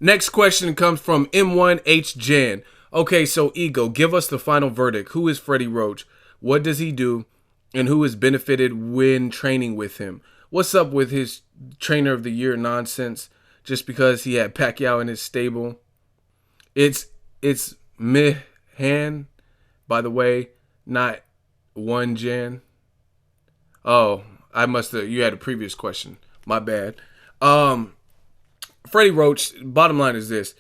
Next question comes from M1H Jan. Okay, so Ego, give us the final verdict. Who is Freddie Roach? What does he do? And who has benefited when training with him? What's up with his trainer of the year nonsense just because he had Pacquiao in his stable? It's Mihan, by the way, not one Jan. Oh, you had a previous question. My bad. Freddie Roach, bottom line is this.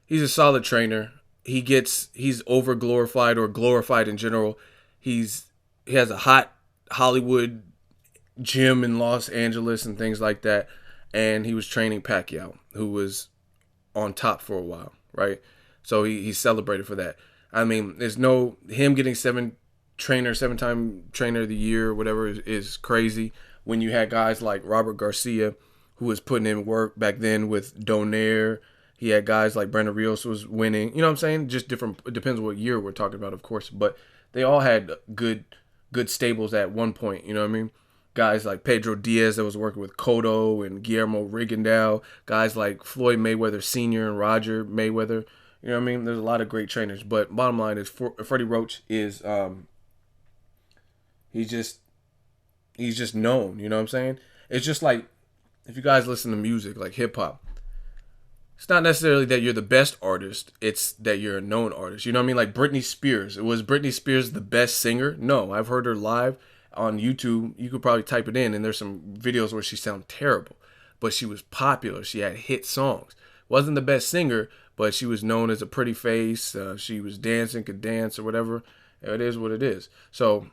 He's a solid trainer. He's over glorified or glorified in general. He has a hot Hollywood gym in Los Angeles and things like that. And he was training Pacquiao, who was on top for a while, right? So he's celebrated for that. I mean, there's no him getting seven-time trainer of the year or whatever is crazy. When you had guys like Robert Garcia, who was putting in work back then with Donaire. He had guys like Brandon Rios was winning. You know what I'm saying? Just different. It depends what year we're talking about, of course. But they all had good stables at one point. You know what I mean? Guys like Pedro Diaz that was working with Cotto and Guillermo Rigondeaux. Guys like Floyd Mayweather Sr. and Roger Mayweather. You know what I mean? There's a lot of great trainers. But bottom line is Freddie Roach is he's just known. You know what I'm saying? It's just like, if you guys listen to music like hip hop, it's not necessarily that you're the best artist, it's that you're a known artist. You know what I mean? Like Britney Spears. Was Britney Spears the best singer? No, I've heard her live on YouTube. You could probably type it in, and there's some videos where she sounded terrible, but she was popular. She had hit songs. Wasn't the best singer, but she was known as a pretty face. She was dancing, could dance or whatever. It is what it is. So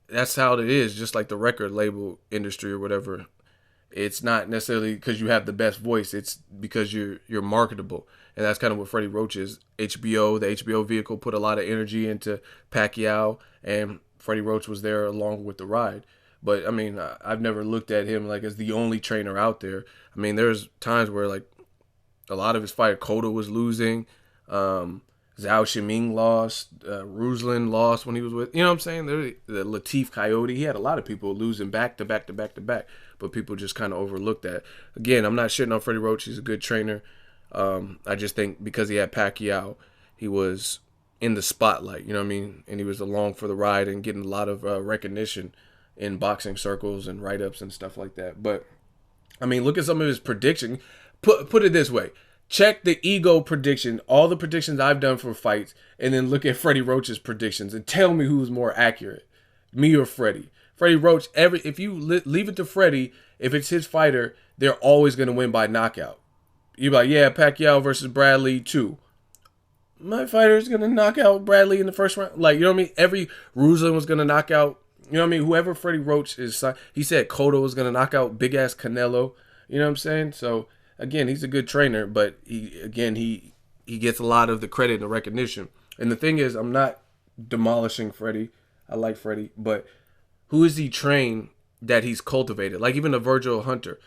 that's how it is, just like the record label industry or whatever. It's not necessarily because you have the best voice. It's because you're marketable. And that's kind of what Freddie Roach is. The HBO vehicle put a lot of energy into Pacquiao, and Freddie Roach was there along with the ride. But, I mean, I've never looked at him like as the only trainer out there. I mean, there's times where, like, a lot of his fight, Cotto was losing. Zhao Shiming lost. Ruslan lost when he was with, you know what I'm saying? The Latif Coyote. He had a lot of people losing back to back to back to back. But people just kind of overlooked that. Again, I'm not shitting on Freddie Roach. He's a good trainer. I just think because he had Pacquiao, he was in the spotlight, you know what I mean? And he was along for the ride and getting a lot of recognition in boxing circles and write-ups and stuff like that. But, I mean, look at some of his prediction. Put it this way. Check the Ego prediction, all the predictions I've done for fights, and then look at Freddie Roach's predictions and tell me who's more accurate, me or Freddie. Freddie Roach, if you leave it to Freddie, if it's his fighter, they're always going to win by knockout. You're like, yeah, Pacquiao versus Bradley 2. My fighter is going to knock out Bradley in the first round. Like, you know what I mean? Every Ruslan was going to knock out, you know what I mean? Whoever Freddie Roach is, he said Cotto was going to knock out big-ass Canelo. You know what I'm saying? So, again, he's a good trainer, but he gets a lot of the credit and the recognition. And the thing is, I'm not demolishing Freddie. I like Freddie, but who is he trained that he's cultivated? Like even a Virgil Hunter.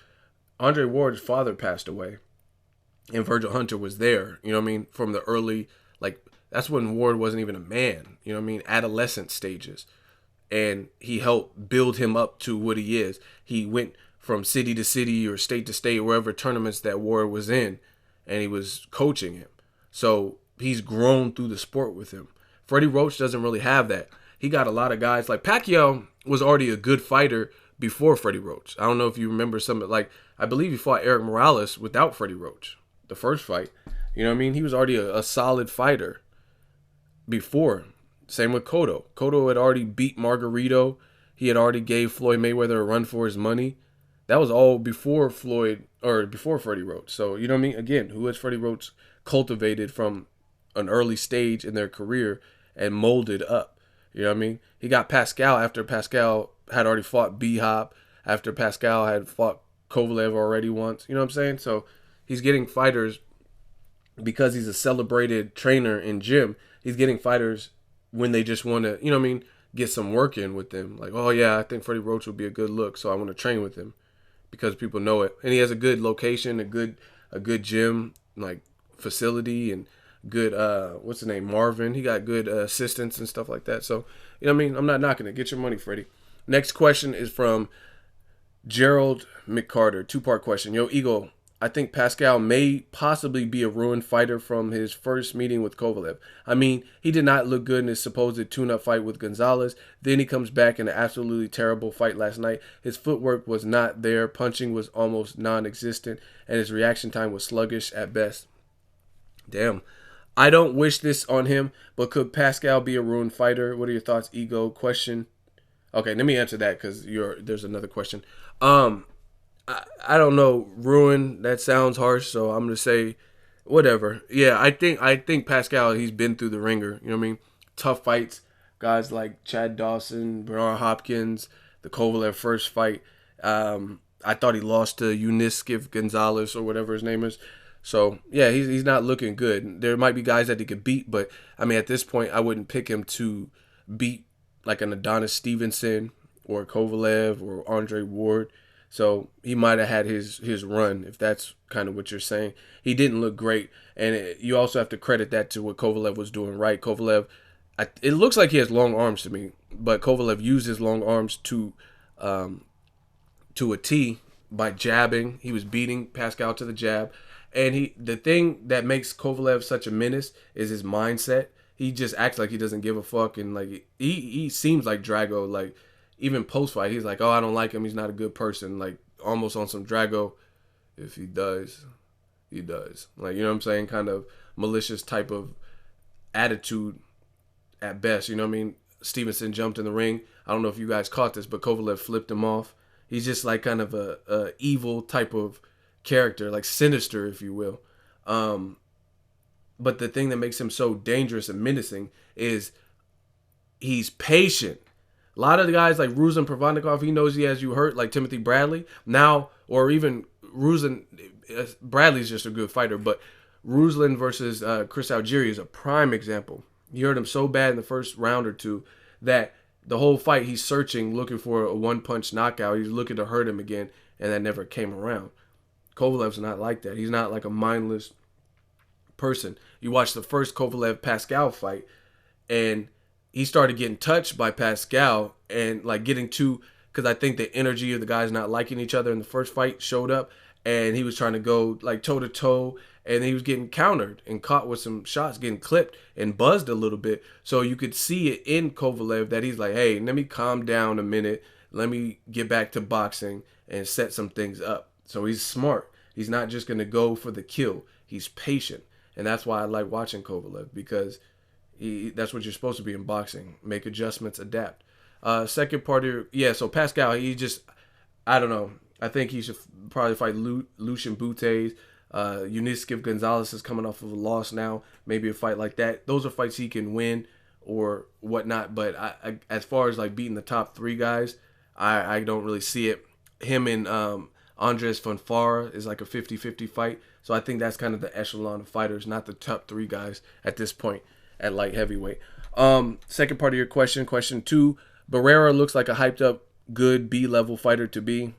Andre Ward's father passed away, and Virgil Hunter was there, you know what I mean, from the early, like, that's when Ward wasn't even a man, you know what I mean, adolescent stages. And he helped build him up to what he is. He went from city to city or state to state, wherever tournaments that Ward was in, and he was coaching him. So he's grown through the sport with him. Freddie Roach doesn't really have that. He got a lot of guys, like Pacquiao was already a good fighter before Freddie Roach. I don't know if you remember some, like, I believe he fought Eric Morales without Freddie Roach, the first fight. You know what I mean? He was already a solid fighter before. Same with Cotto. Cotto had already beat Margarito. He had already gave Floyd Mayweather a run for his money. That was all before before Freddie Roach. So, you know what I mean? Again, who has Freddie Roach cultivated from an early stage in their career and molded up? You know what I mean? He got Pascal after Pascal had already fought B-Hop, after Pascal had fought Kovalev already once. You know what I'm saying? So he's getting fighters because he's a celebrated trainer in gym. He's getting fighters when they just want to, you know what I mean, get some work in with them. Like, oh yeah, I think Freddie Roach would be a good look, so I want to train with him because people know it. And he has a good location, a good gym, like facility, and good what's the name, Marvin. He got good assistants and stuff like that. So, you know what I mean? I'm not knocking it. Get your money, Freddie. Next question is from Gerald McCarter. 2-part question. Yo, Eagle, I think Pascal may possibly be a ruined fighter from his first meeting with Kovalev. I mean, he did not look good in his supposed tune-up fight with Gonzalez. Then he comes back in an absolutely terrible fight last night. His footwork was not there, punching was almost non-existent, and his reaction time was sluggish at best. Damn. I don't wish this on him, but could Pascal be a ruined fighter? What are your thoughts, Ego? Question. Okay, let me answer that because there's another question. I don't know. Ruin, that sounds harsh, so I'm gonna say whatever. Yeah, I think Pascal, he's been through the ringer. You know what I mean? Tough fights. Guys like Chad Dawson, Bernard Hopkins, the Kovalev first fight. I thought he lost to Uniskiv Gonzalez or whatever his name is. So yeah, he's not looking good. There might be guys that he could beat, but I mean at this point I wouldn't pick him to beat like an Adonis Stevenson or Kovalev or Andre Ward. So he might have had his run, if that's kind of what you're saying. He didn't look great, and you also have to credit that to what Kovalev was doing right. Kovalev, it looks like he has long arms to me, but Kovalev used his long arms to a T by jabbing. He was beating Pascal to the jab, and the thing that makes Kovalev such a menace is his mindset. He just acts like he doesn't give a fuck, and like he seems like Drago. Like even post fight, he's like, "Oh, I don't like him. He's not a good person." Like almost on some Drago. If he does, he does. Like you know what I'm saying? Kind of malicious type of attitude at best. You know what I mean? Stevenson jumped in the ring. I don't know if you guys caught this, but Kovalev flipped him off. He's just like kind of a evil type of character, like sinister, if you will. But the thing that makes him so dangerous and menacing is he's patient. A lot of the guys like Ruslan Provodnikov, he knows he has you hurt, like Timothy Bradley. Now, or even Ruslan, Bradley's just a good fighter, but Ruslan versus Chris Algieri is a prime example. He hurt him so bad in the first round or two that the whole fight he's searching, looking for a one-punch knockout. He's looking to hurt him again, and that never came around. Kovalev's not like that. He's not like a mindless person. You watch the first Kovalev-Pascal fight, and he started getting touched by Pascal and like getting too, because I think the energy of the guys not liking each other in the first fight showed up, and he was trying to go like toe-to-toe, and he was getting countered and caught with some shots, getting clipped and buzzed a little bit. So you could see it in Kovalev that he's like, hey, let me calm down a minute. Let me get back to boxing and set some things up. So he's smart. He's not just going to go for the kill. He's patient. And that's why I like watching Kovalev, because that's what you're supposed to be in boxing. Make adjustments, adapt. Second part of so Pascal, I don't know. I think he should probably fight Lucian Butes. Uniskiv Gonzalez is coming off of a loss now. Maybe a fight like that. Those are fights he can win or whatnot. But I as far as like beating the top three guys, I don't really see it. Him and Andres Fonfara is like a 50-50 fight. So I think that's kind of the echelon of fighters, not the top three guys at this point at light heavyweight. Second part of your question, question 2. Barrera looks like a hyped up, good B-level fighter to be.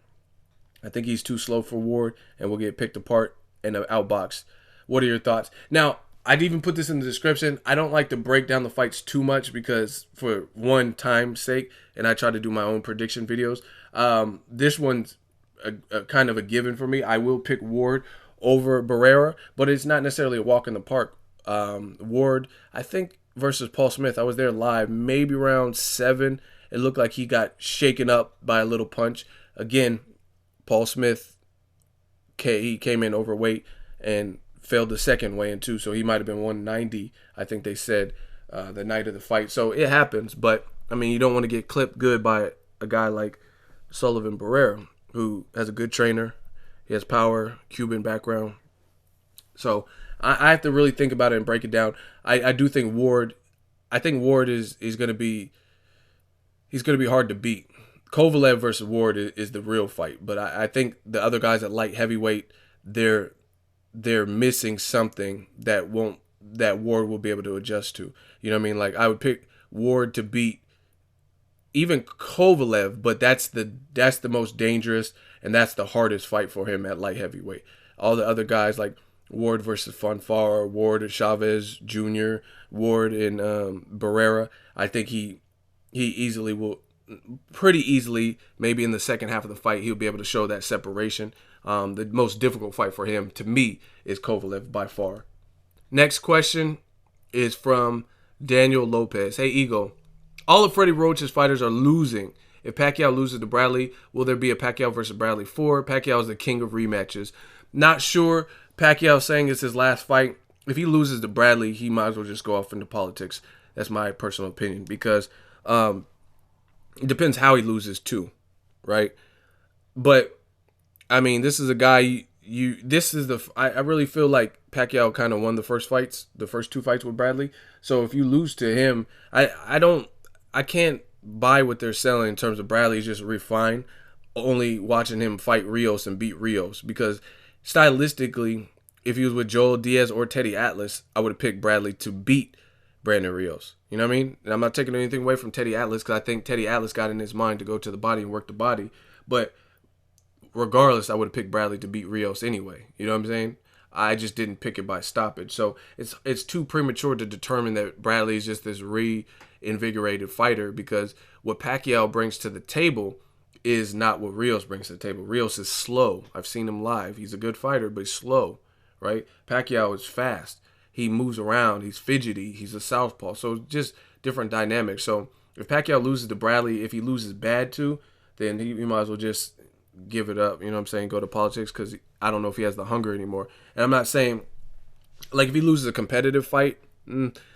I think he's too slow for Ward and will get picked apart and outboxed. What are your thoughts? Now, I'd even put this in the description. I don't like to break down the fights too much because for one time's sake, and I try to do my own prediction videos. This one's a kind of a given for me. I will pick Ward over Barrera, but it's not necessarily a walk in the park. Ward, I think, versus Paul Smith, I was there live, maybe round 7. It looked like he got shaken up by a little punch. Again, Paul Smith, he came in overweight and failed the second weigh-in too, so he might have been 190, I think they said, the night of the fight. So it happens, but, I mean, you don't want to get clipped good by a guy like Sullivan Barrera, who has a good trainer. He has power, Cuban background. So I have to really think about it and break it down. I do think Ward is going to be hard to beat. Kovalev versus Ward is the real fight, but I think the other guys at light heavyweight, they're missing something that Ward will be able to adjust to. You know what I mean? Like I would pick Ward to beat even Kovalev, but that's the most dangerous and that's the hardest fight for him at light heavyweight. All the other guys like Ward versus Fonfara, Ward and Chavez Jr., Ward and Barrera, I think he easily will pretty easily, maybe in the second half of the fight, he'll be able to show that separation. The most difficult fight for him, to me, is Kovalev by far. Next question is from Daniel Lopez. Hey, Ego. All of Freddie Roach's fighters are losing. If Pacquiao loses to Bradley, will there be a Pacquiao versus Bradley 4? Pacquiao is the king of rematches. Not sure. Pacquiao saying it's his last fight. If he loses to Bradley, he might as well just go off into politics. That's my personal opinion, because it depends how he loses too, right? But I mean, this is a guy I really feel like Pacquiao kind of won the first two fights with Bradley. So if you lose to him, I can't buy what they're selling in terms of Bradley's just refined, only watching him fight Rios and beat Rios, because stylistically, if he was with Joel Diaz or Teddy Atlas, I would have picked Bradley to beat Brandon Rios. You know what I mean? And I'm not taking anything away from Teddy Atlas, because I think Teddy Atlas got in his mind to go to the body and work the body. But regardless, I would have picked Bradley to beat Rios anyway. You know what I'm saying? I just didn't pick it by stoppage. So it's too premature to determine that Bradley is just this reinvigorated fighter, because what Pacquiao brings to the table is not what Rios brings to the table. Rios is slow. I've seen him live. He's a good fighter, but he's slow, right? Pacquiao is fast. He moves around. He's fidgety. He's a southpaw. So just different dynamics. So if Pacquiao loses to Bradley, if he loses bad too, then he might as well just give it up. You know what I'm saying? Go to politics, because I don't know if he has the hunger anymore. And I'm not saying, like, if he loses a competitive fight,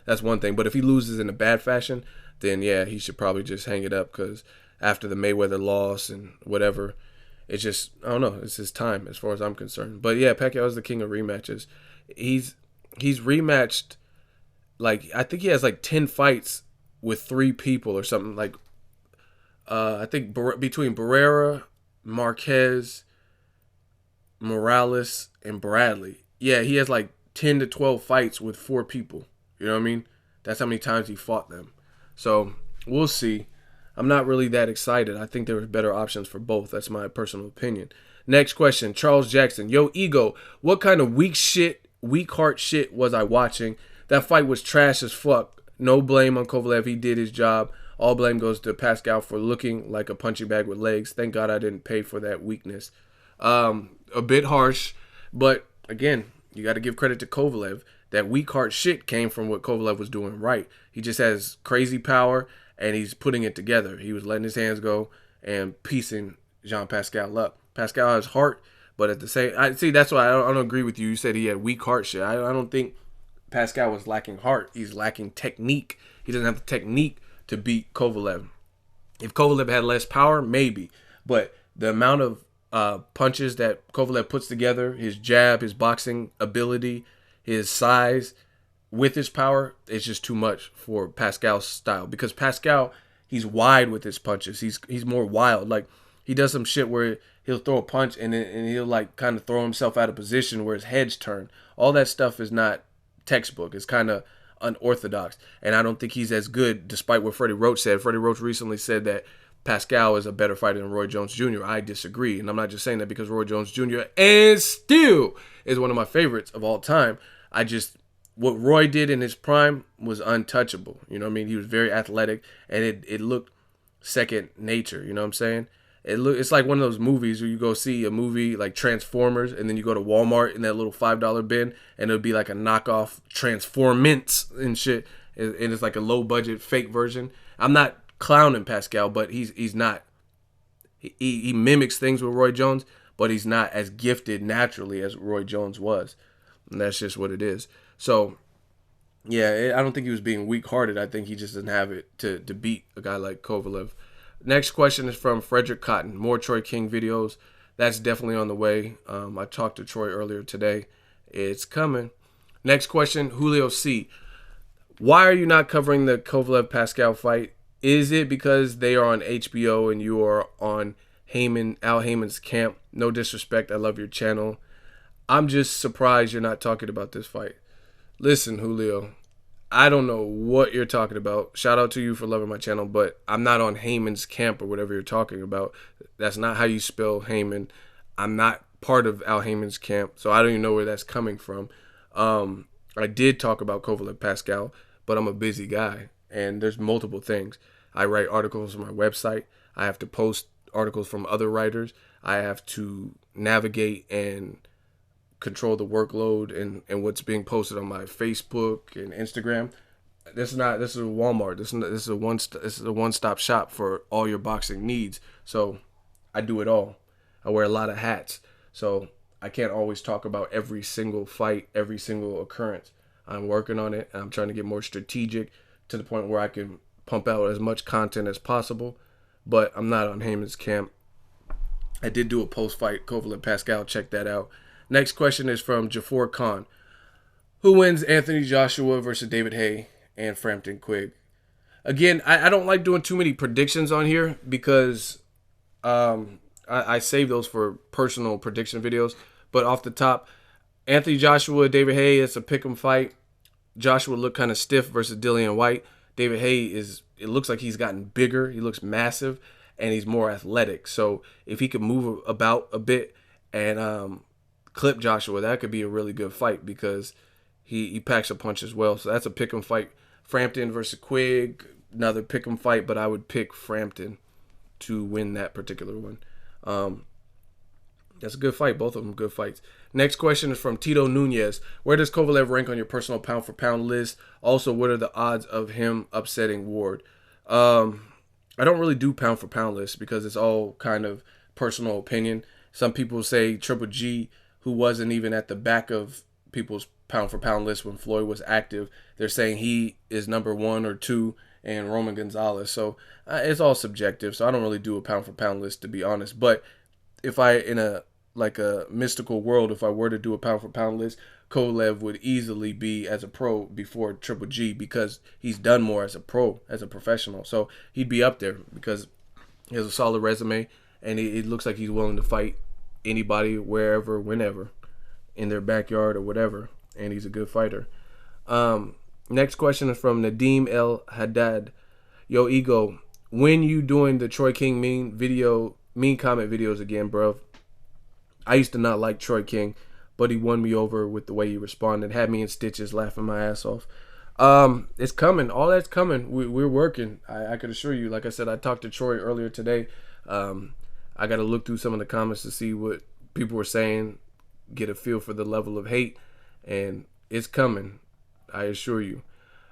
that's one thing. But if he loses in a bad fashion, then yeah, he should probably just hang it up, because after the Mayweather loss and whatever, it's just, I don't know, it's his time as far as I'm concerned. But yeah, Pacquiao is the king of rematches. He's rematched, like, I think he has like 10 fights with 3 people or something. Like, I think between Barrera, Marquez, Morales, and Bradley. Yeah, he has like 10 to 12 fights with 4 people. You know what I mean? That's how many times he fought them. So we'll see. I'm not really that excited. I think there was better options for both. That's my personal opinion. Next question, Charles Jackson. Yo, Ego, what kind of weak heart shit was I watching? That fight was trash as fuck. No blame on Kovalev. He did his job. All blame goes to Pascal for looking like a punching bag with legs. Thank God I didn't pay for that weakness. A bit harsh, but again, you got to give credit to Kovalev. That weak heart shit came from what Kovalev was doing right. He just has crazy power, and he's putting it together. He was letting his hands go and piecing Jean Pascal up. Pascal has heart, but at the same, that's why I don't agree with you. You said he had weak heart shit. I don't think Pascal was lacking heart. He's lacking technique. He doesn't have the technique to beat Kovalev. If Kovalev had less power, maybe. But the amount of punches that Kovalev puts together, his jab, his boxing ability, his size, with his power, it's just too much for Pascal's style. Because Pascal, he's wide with his punches. He's more wild. Like, he does some shit where he'll throw a punch and he'll like kind of throw himself out of position where his head's turned. All that stuff is not textbook. It's kind of unorthodox. And I don't think he's as good, despite what Freddie Roach said. Freddie Roach recently said that Pascal is a better fighter than Roy Jones Jr. I disagree. And I'm not just saying that because Roy Jones Jr. and still is one of my favorites of all time. What Roy did in his prime was untouchable. You know what I mean? He was very athletic, and it looked second nature. You know what I'm saying? It's like one of those movies where you go see a movie like Transformers, and then you go to Walmart in that little $5 bin, and it'll be like a knockoff Transformance and shit, and it's like a low budget fake version. I'm not clowning Pascal, but he's not. He mimics things with Roy Jones, but he's not as gifted naturally as Roy Jones was, and that's just what it is. So, yeah, I don't think he was being weak-hearted. I think he just doesn't have it to beat a guy like Kovalev. Next question is from Frederick Cotton. More Troy King videos. That's definitely on the way. I talked to Troy earlier today. It's coming. Next question, Julio C. Why are you not covering the Kovalev-Pascal fight? Is it because they are on HBO and you are on Al Heyman's camp? No disrespect. I love your channel. I'm just surprised you're not talking about this fight. Listen, Julio, I don't know what you're talking about. Shout out to you for loving my channel, but I'm not on Heyman's camp or whatever you're talking about. That's not how you spell Heyman. I'm not part of Al Heyman's camp, so I don't even know where that's coming from. I did talk about Kovalev Pascal, but I'm a busy guy, and there's multiple things. I write articles on my website. I have to post articles from other writers. I have to navigate and control the workload and what's being posted on my Facebook and Instagram. This is a Walmart. This is a one-stop shop for all your boxing needs. So I do it all. I wear a lot of hats. So I can't always talk about every single fight, every single occurrence. I'm working on it. I'm trying to get more strategic to the point where I can pump out as much content as possible. But I'm not on Heyman's camp. I did do a post-fight Kovalev-Pascal. Check that out. Next question is from Jafar Khan. Who wins Anthony Joshua versus David Haye and Frampton Quigg? Again, I don't like doing too many predictions on here because I save those for personal prediction videos. But off the top, Anthony Joshua, David Haye, it's a pick'em fight. Joshua looked kind of stiff versus Dillian White. David Haye it looks like he's gotten bigger. He looks massive, and he's more athletic. So if he could move about a bit and clip Joshua, that could be a really good fight because he packs a punch as well. So that's a pick'em fight. Frampton versus Quigg, another pick'em fight, but I would pick Frampton to win that particular one. That's a good fight. Both of them good fights. Next question is from Tito Nunez. Where does Kovalev rank on your personal pound-for-pound list? Also, what are the odds of him upsetting Ward? I don't really do pound-for-pound lists because it's all kind of personal opinion. Some people say Triple G, who wasn't even at the back of people's pound-for-pound list when Floyd was active, they're saying he is number 1 or 2 and Roman Gonzalez. So it's all subjective. So I don't really do a pound-for-pound list, to be honest. But if I, in a mystical world, if I were to do a pound-for-pound list, Kovalev would easily be as a pro before Triple G because he's done more as a pro, as a professional. So he'd be up there because he has a solid resume and it looks like he's willing to fight anybody, wherever, whenever, in their backyard or whatever. And he's a good fighter. Next question is from Nadim El Haddad. Yo, Ego, when you doing the Troy King mean comment videos again, bro? I used to not like Troy King, but he won me over with the way he responded. Had me in stitches, laughing my ass off. It's coming. All that's coming. We're working. I could assure you. Like I said, I talked to Troy earlier today. I got to look through some of the comments to see what people were saying, get a feel for the level of hate, and it's coming. I assure you.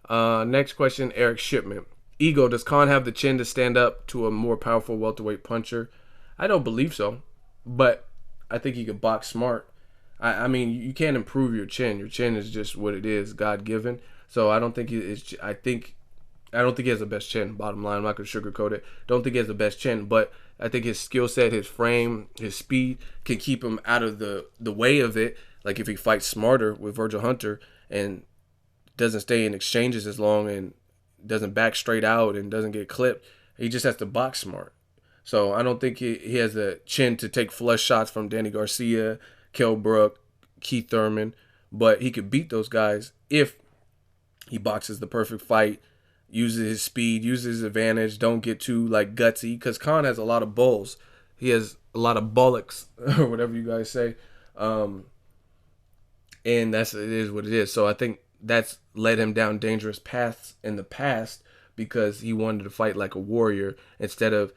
Next question, Eric Shipman. Ego, does Khan have the chin to stand up to a more powerful welterweight puncher? I don't believe so, but I think he could box smart. I mean, you can't improve your chin. Your chin is just what it is, God-given. So I don't think I don't think he has the best chin. Bottom line, I'm not gonna sugarcoat it. Don't think he has the best chin, but I think his skill set, his frame, his speed can keep him out of the way of it. Like if he fights smarter with Virgil Hunter and doesn't stay in exchanges as long and doesn't back straight out and doesn't get clipped, he just has to box smart. So I don't think he has a chin to take flush shots from Danny Garcia, Kell Brook, Keith Thurman, but he could beat those guys if he boxes the perfect fight, uses his speed, uses his advantage, don't get too gutsy, because Khan has a lot of bulls. He has a lot of bullocks, or whatever you guys say. And it is what it is. So I think that's led him down dangerous paths in the past because he wanted to fight like a warrior instead of,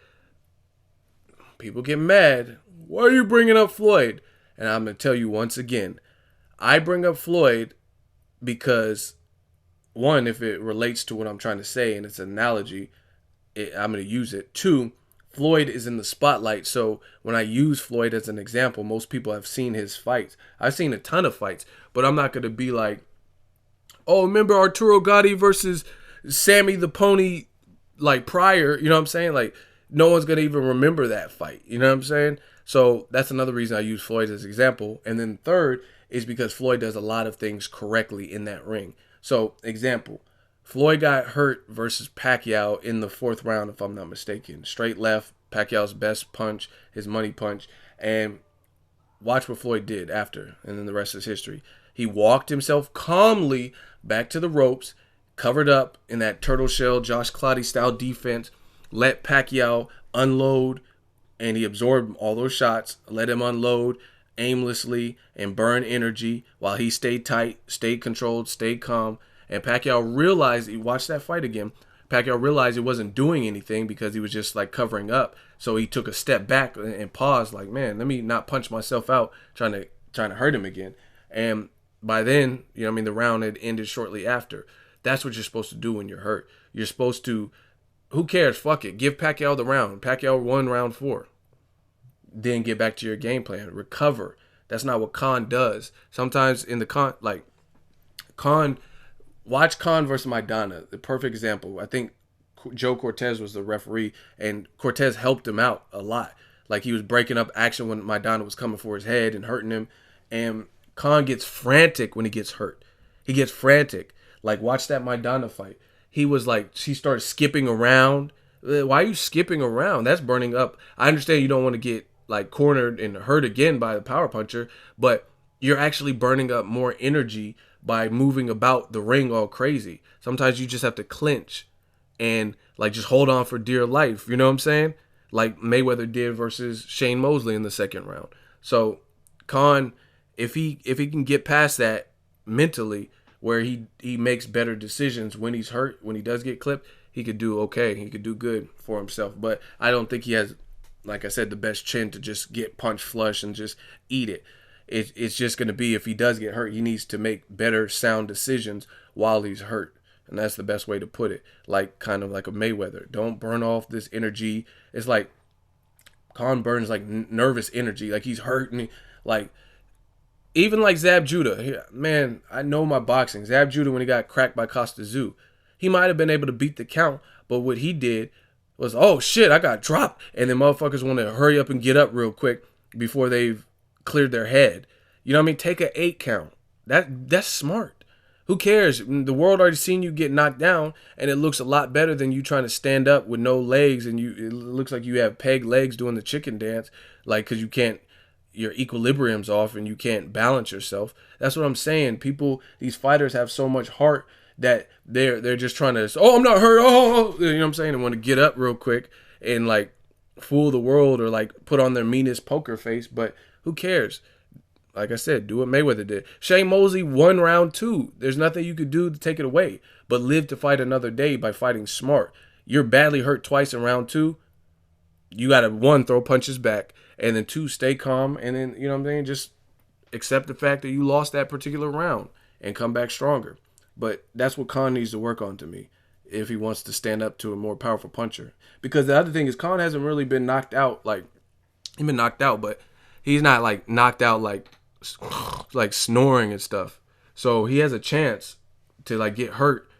people get mad, why are you bringing up Floyd? And I'm going to tell you once again, I bring up Floyd because, one, if it relates to what I'm trying to say and it's an analogy, I'm going to use it. Two, Floyd is in the spotlight, so when I use Floyd as an example, most people have seen his fights. I've seen a ton of fights, but I'm not going to be like, oh, remember Arturo Gatti versus Sammy the Pony prior, you know what I'm saying? No one's going to even remember that fight, you know what I'm saying? So that's another reason I use Floyd as an example. And then third is because Floyd does a lot of things correctly in that ring. So, example, Floyd got hurt versus Pacquiao in the 4th round, if I'm not mistaken. Straight left, Pacquiao's best punch, his money punch. And watch what Floyd did after, and then the rest is history. He walked himself calmly back to the ropes, covered up in that turtle shell, Josh Clottey style defense, let Pacquiao unload, and he absorbed all those shots, let him unload aimlessly and burn energy while he stayed tight, stayed controlled, stayed calm. And Pacquiao realized, he watched that fight again, Pacquiao realized it wasn't doing anything because he was just like covering up. So he took a step back and paused, like, man, let me not punch myself out trying to hurt him again. And by then, you know what I mean, the round had ended shortly after. That's what you're supposed to do when you're hurt. You're supposed to, who cares? Fuck it. Give Pacquiao the round. Pacquiao won round 4. Then get back to your game plan. Recover. That's not what Khan does. Sometimes in the Khan, watch Khan versus Maidana. The perfect example. I think Joe Cortez was the referee, and Cortez helped him out a lot. Like, he was breaking up action when Maidana was coming for his head and hurting him. And Khan gets frantic when he gets hurt. He gets frantic. Like, watch that Maidana fight. He was like, she started skipping around. Why are you skipping around? That's burning up. I understand you don't want to get like cornered and hurt again by the power puncher, but you're actually burning up more energy by moving about the ring all crazy. Sometimes you just have to clinch and like just hold on for dear life. You know what I'm saying? Like Mayweather did versus Shane Mosley in the second round. So Khan, if he can get past that mentally, where he makes better decisions when he's hurt, when he does get clipped, he could do okay. He could do good for himself. But I don't think he has, like I said, the best chin to just get punch flush and just eat it. It's just going to be, if he does get hurt, he needs to make better sound decisions while he's hurt. And that's the best way to put it. Like, kind of like a Mayweather. Don't burn off this energy. It's like Khan burns like nervous energy. Like, he's hurting. Like, even like Zab Judah. Man, I know my boxing. Zab Judah, when he got cracked by Costa Zoo, he might have been able to beat the count. But what he did was, oh shit, I got dropped. And then motherfuckers want to hurry up and get up real quick before they've cleared their head. You know what I mean? Take an 8 count. That's smart. Who cares? The world already seen you get knocked down, and it looks a lot better than you trying to stand up with no legs, and it looks like you have peg legs doing the chicken dance, like, because you can't, your equilibrium's off and you can't balance yourself. That's what I'm saying. These fighters have so much heart that they're just trying to, oh, I'm not hurt, oh, you know what I'm saying? They want to get up real quick and like fool the world or like put on their meanest poker face, but who cares? Like I said, do what Mayweather did. Shane Mosley won round 2. There's nothing you could do to take it away, but live to fight another day by fighting smart. You're badly hurt twice in round 2. You got to, 1, throw punches back, and then 2, stay calm, and then, you know what I'm saying, just accept the fact that you lost that particular round and come back stronger. But that's what Khan needs to work on, to me, if he wants to stand up to a more powerful puncher. Because the other thing is, Khan hasn't really been knocked out. Like, he's been knocked out, but he's not like knocked out like snoring and stuff. So he has a chance to like get hurt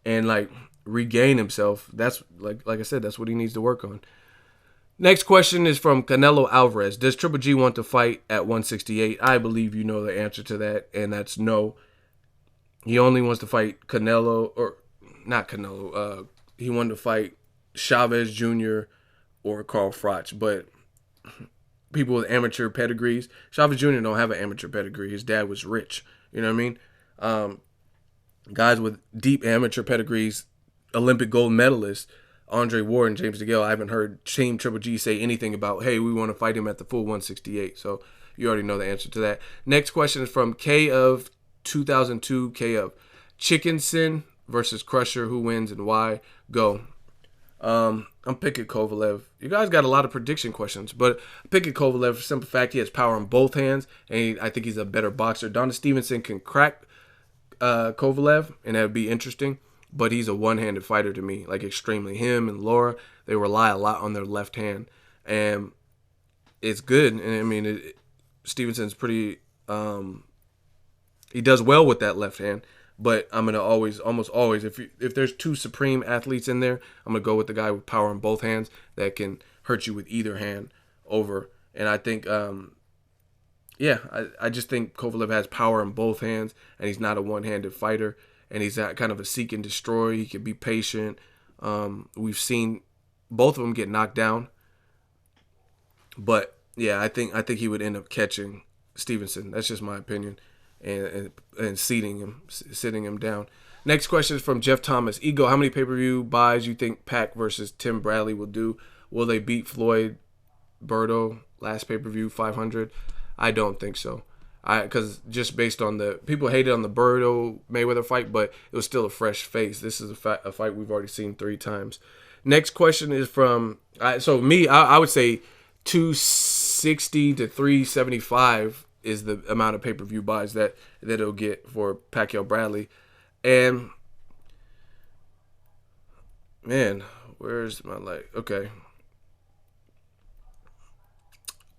and like regain himself. That's like I said, that's what he needs to work on. Next question is from Canelo Alvarez. Does Triple G want to fight at 168? I believe you know the answer to that, and that's no. He only wants to fight Canelo, or not Canelo. He wanted to fight Chavez Jr. or Carl Froch, but people with amateur pedigrees. Chavez Jr. don't have an amateur pedigree. His dad was rich. You know what I mean? Guys with deep amateur pedigrees, Olympic gold medalists, Andre Ward and James DeGale, I haven't heard Team Triple G say anything about, hey, we want to fight him at the full 168. So you already know the answer to that. Next question is from K of 2002, K of Chickenson versus Crusher. Who wins and why? Go. I'm picking Kovalev. You guys got a lot of prediction questions, but I'm picking Kovalev for the simple fact he has power on both hands, and I think he's a better boxer. Stevenson can crack Kovalev, and that would be interesting, but he's a one-handed fighter to me, like extremely. Him and Laura, they rely a lot on their left hand, and it's good. And I mean, Stevenson's pretty, he does well with that left hand. But I'm going to almost always, if there's 2 supreme athletes in there, I'm going to go with the guy with power in both hands that can hurt you with either hand over. And I think, I just think Kovalev has power in both hands, and he's not a one-handed fighter, and he's not kind of a seek and destroy. He can be patient. We've seen both of them get knocked down. But, yeah, I think he would end up catching Stevenson. That's just my opinion. And sitting him down. Next question is from Jeff Thomas. Ego, how many pay-per-view buys you think Pac versus Tim Bradley will do? Will they beat Floyd Berto last pay-per-view 500? I don't think so. Because just based on the people hated on the Berto Mayweather fight, but it was still a fresh face. This is a fight we've already seen 3 times. Next question is from I would say 260 to 375 is the amount of pay-per-view buys that it'll get for Pacquiao-Bradley. And man, where's my okay.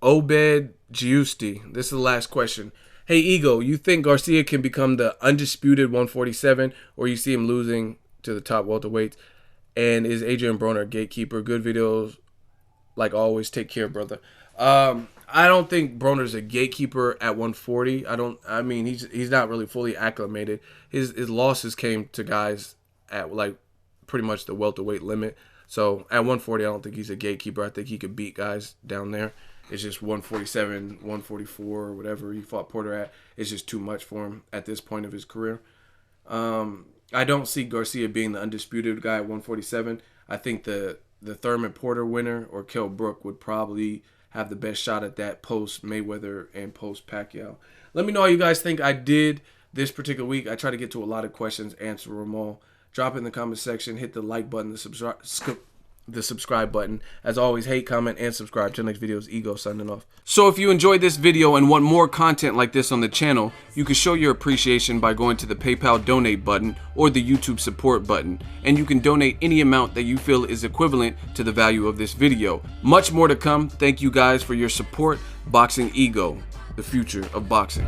Obed Giusti. This is the last question. Hey, Ego, you think Garcia can become the undisputed 147, or you see him losing to the top welterweights? And is Adrian Broner a gatekeeper? Good videos, like always. Take care, brother. I don't think Broner's a gatekeeper at 140. I mean, he's not really fully acclimated. His losses came to guys at like pretty much the welterweight limit. So at 140, I don't think he's a gatekeeper. I think he could beat guys down there. It's just 147, 144, or whatever he fought Porter at. It's just too much for him at this point of his career. I don't see Garcia being the undisputed guy at 147. I think the Thurman Porter winner or Kell Brook would probably have the best shot at that post Mayweather and post Pacquiao. Let me know how you guys think I did this particular week. I try to get to a lot of questions, answer them all. Drop it in the comment section. Hit the like button, the subscribe button. As always, hate, comment, and subscribe. Till next video is Ego signing off. So if you enjoyed this video and want more content like this on the channel, you can show your appreciation by going to the PayPal donate button or the YouTube support button, and you can donate any amount that you feel is equivalent to the value of this video. Much more to come. Thank you guys for your support. Boxing Ego, the future of boxing.